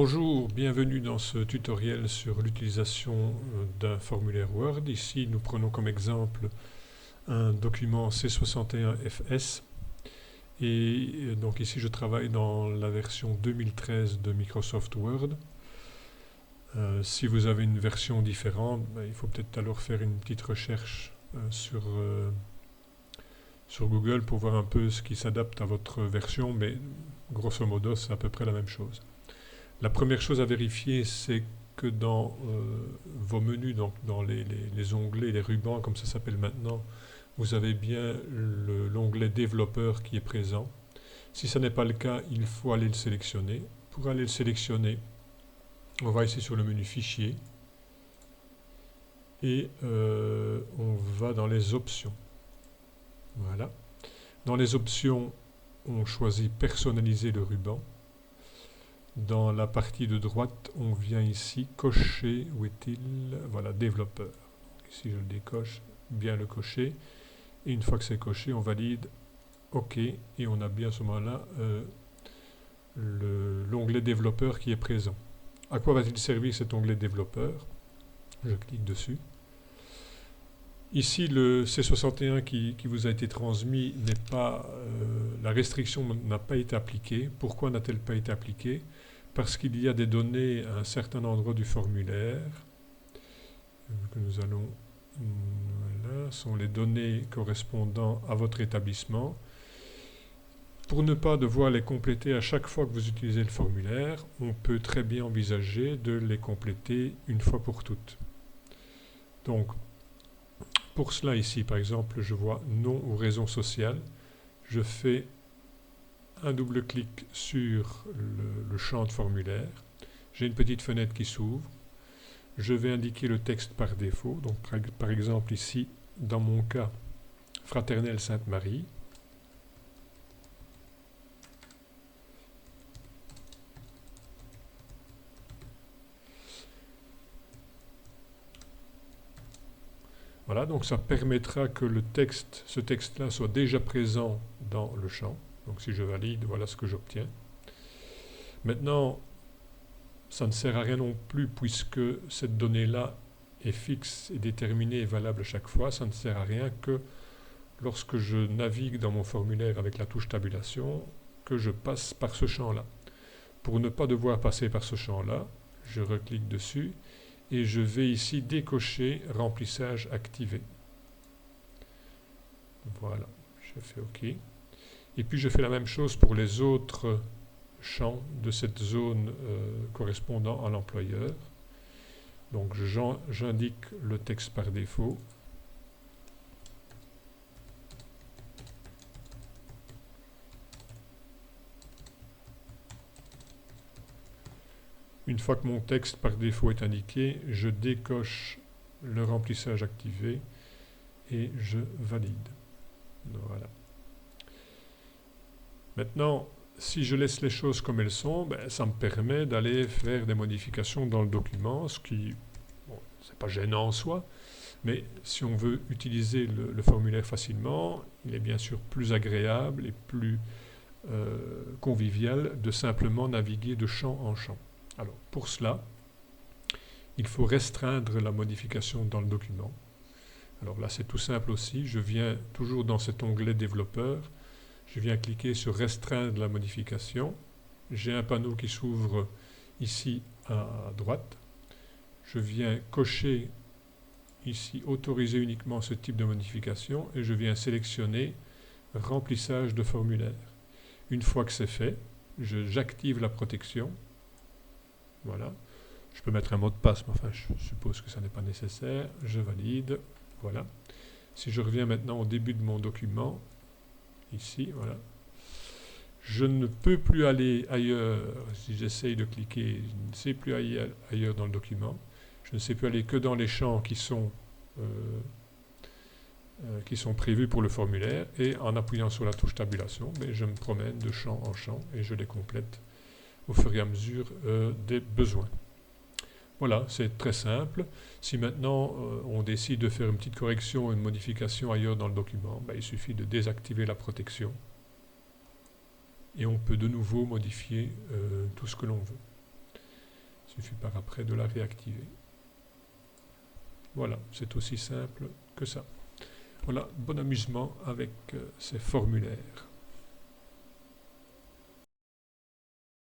Bonjour, bienvenue dans ce tutoriel sur l'utilisation d'un formulaire Word. Ici, nous prenons comme exemple un document C61FS. Et donc ici, je travaille dans la version 2013 de Microsoft Word. Si vous avez une version différente, il faut peut-être alors faire une petite recherche sur Google pour voir un peu ce qui s'adapte à votre version, mais grosso modo, c'est à peu près la même chose. La première chose à vérifier, c'est que dans vos menus, donc dans les onglets, les rubans, comme ça s'appelle maintenant, vous avez bien l'onglet développeur qui est présent. Si ce n'est pas le cas, il faut aller le sélectionner. Pour aller le sélectionner, on va ici sur le menu Fichier et on va dans les options. Voilà. Dans les options, on choisit Personnaliser le ruban. Dans la partie de droite, on vient ici cocher, où est-il? Voilà, développeur. Ici, je le décoche, bien le cocher. Et une fois que c'est coché, on valide OK. Et on a bien à ce moment-là l'onglet développeur qui est présent. À quoi va-t-il servir cet onglet développeur? Je clique dessus. Ici, le C61 qui vous a été transmis n'est pas... la restriction n'a pas été appliquée. Pourquoi n'a-t-elle pas été appliquée? Parce qu'il y a des données à un certain endroit du formulaire que nous allons... Voilà, sont les données correspondant à votre établissement. Pour ne pas devoir les compléter à chaque fois que vous utilisez le formulaire, on peut très bien envisager de les compléter une fois pour toutes. Donc, pour cela ici, par exemple, je vois nom ou raison sociale. Je fais un double clic sur le champ de formulaire. J'ai une petite fenêtre qui s'ouvre. Je vais indiquer le texte par défaut. Donc, par exemple, ici, dans mon cas, Fraternelle Sainte-Marie. Voilà, donc ça permettra que ce texte-là soit déjà présent dans le champ. Donc si je valide, voilà ce que j'obtiens. Maintenant, ça ne sert à rien non plus puisque cette donnée-là est fixe et déterminée et valable chaque fois. Ça ne sert à rien que lorsque je navigue dans mon formulaire avec la touche tabulation, que je passe par ce champ-là. Pour ne pas devoir passer par ce champ-là, je reclique dessus et je vais ici décocher remplissage activé. Voilà, je fais OK. Et puis je fais la même chose pour les autres champs de cette zone correspondant à l'employeur. Donc j'indique le texte par défaut. Une fois que mon texte par défaut est indiqué, je décoche le remplissage activé et je valide. Voilà. Maintenant, si je laisse les choses comme elles sont, ça me permet d'aller faire des modifications dans le document, ce qui, bon, c'est pas gênant en soi, mais si on veut utiliser le formulaire facilement, il est bien sûr plus agréable et plus convivial de simplement naviguer de champ en champ. Alors, pour cela, il faut restreindre la modification dans le document. Alors là, c'est tout simple aussi. Je viens toujours dans cet onglet développeur. Je viens cliquer sur restreindre la modification. J'ai un panneau qui s'ouvre ici à droite. Je viens cocher ici autoriser uniquement ce type de modification et je viens sélectionner remplissage de formulaire. Une fois que c'est fait, j'active la protection. Voilà. Je peux mettre un mot de passe, mais enfin, je suppose que ça n'est pas nécessaire. Je valide. Voilà. Si je reviens maintenant au début de mon document, ici, voilà. Je ne peux plus aller ailleurs. Si j'essaye de cliquer, je ne sais plus aller ailleurs dans le document. Je ne sais plus aller que dans les champs qui sont prévus pour le formulaire. Et en appuyant sur la touche tabulation, je me promène de champ en champ et je les complète au fur et à mesure des besoins. Voilà, c'est très simple. Si maintenant on décide de faire une petite correction, une modification ailleurs dans le document, il suffit de désactiver la protection et on peut de nouveau modifier tout ce que l'on veut. suffit par après de la réactiver. Voilà, c'est aussi simple que ça. Voilà, bon amusement avec ces formulaires.